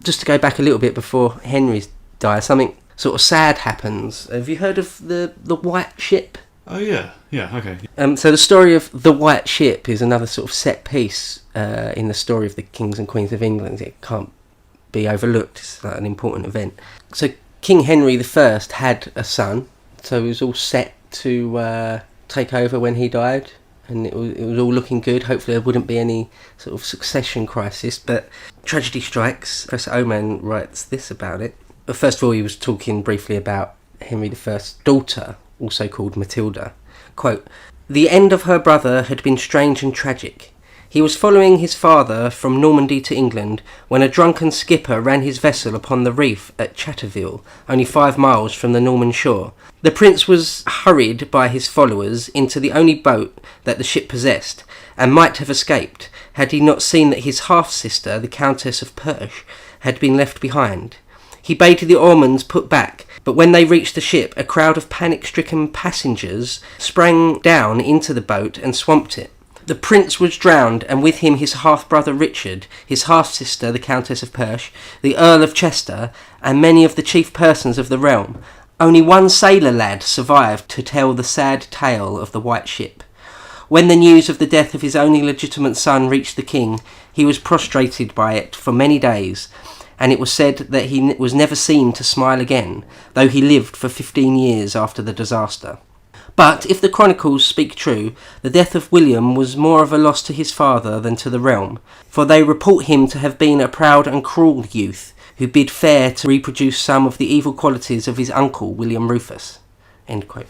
Just to go back a little bit before Henry dies, something sort of sad happens. Have you heard of the White Ship? Oh, yeah. Yeah, okay. So the story of the White Ship is another sort of set piece in the story of the kings and queens of England. It can't be overlooked. It's like an important event. So King Henry I had a son, so it was all set to take over when he died, and it was all looking good. Hopefully there wouldn't be any sort of succession crisis, but tragedy strikes. Professor Oman writes this about it. But first of all, he was talking briefly about Henry I's daughter, also called Matilda. Quote, "The end of her brother had been strange and tragic. He was following his father from Normandy to England when a drunken skipper ran his vessel upon the reef at Chatterville, only 5 miles from the Norman shore. The prince was hurried by his followers into the only boat that the ship possessed, and might have escaped, had he not seen that his half-sister, the Countess of Perche, had been left behind. He bade the oarmen put back, but when they reached the ship, a crowd of panic-stricken passengers sprang down into the boat and swamped it. The prince was drowned, and with him his half-brother Richard, his half-sister, the Countess of Perche, the Earl of Chester, and many of the chief persons of the realm. Only one sailor lad survived to tell the sad tale of the White Ship. When the news of the death of his only legitimate son reached the king, he was prostrated by it for many days, and it was said that he was never seen to smile again, though he lived for 15 years after the disaster. But, if the chronicles speak true, the death of William was more of a loss to his father than to the realm, for they report him to have been a proud and cruel youth, who bid fair to reproduce some of the evil qualities of his uncle, William Rufus." End quote.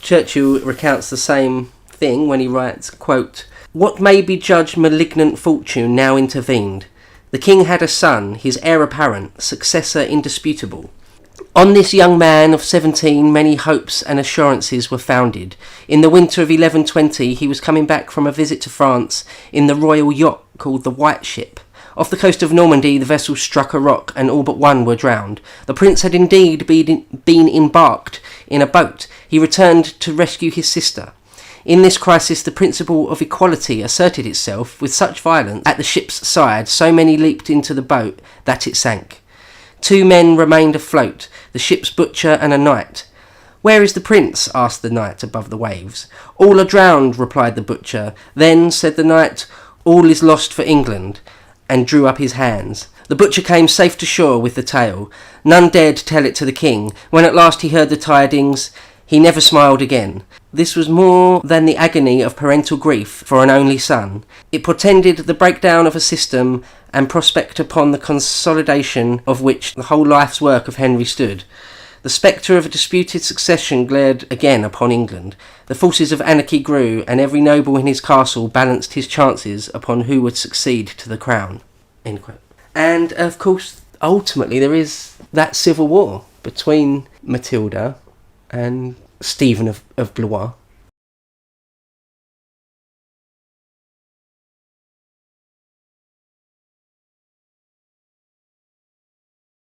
Churchill recounts the same thing when he writes, quote, "What may be judged malignant fortune now intervened. The king had a son, his heir apparent, successor indisputable. On this young man of 17 many hopes and assurances were founded. In the winter of 1120 he was coming back from a visit to France in the royal yacht called the White Ship. Off the coast of Normandy the vessel struck a rock and all but one were drowned. The prince had indeed been embarked in a boat. He returned to rescue his sister. In this crisis the principle of equality asserted itself with such violence at the ship's side, so many leaped into the boat that it sank. 2 men remained afloat, the ship's butcher and a knight. 'Where is the prince?' asked the knight above the waves. 'All are drowned,' replied the butcher. 'Then,' said the knight, 'all is lost for England,' and drew up his hands. The butcher came safe to shore with the tale. None dared tell it to the king. When at last he heard the tidings, he never smiled again. This was more than the agony of parental grief for an only son. It portended the breakdown of a system and prospect upon the consolidation of which the whole life's work of Henry stood. The spectre of a disputed succession glared again upon England. The forces of anarchy grew, and every noble in his castle balanced his chances upon who would succeed to the crown." End quote. And, of course, ultimately there is that civil war between Matilda and Stephen of Blois,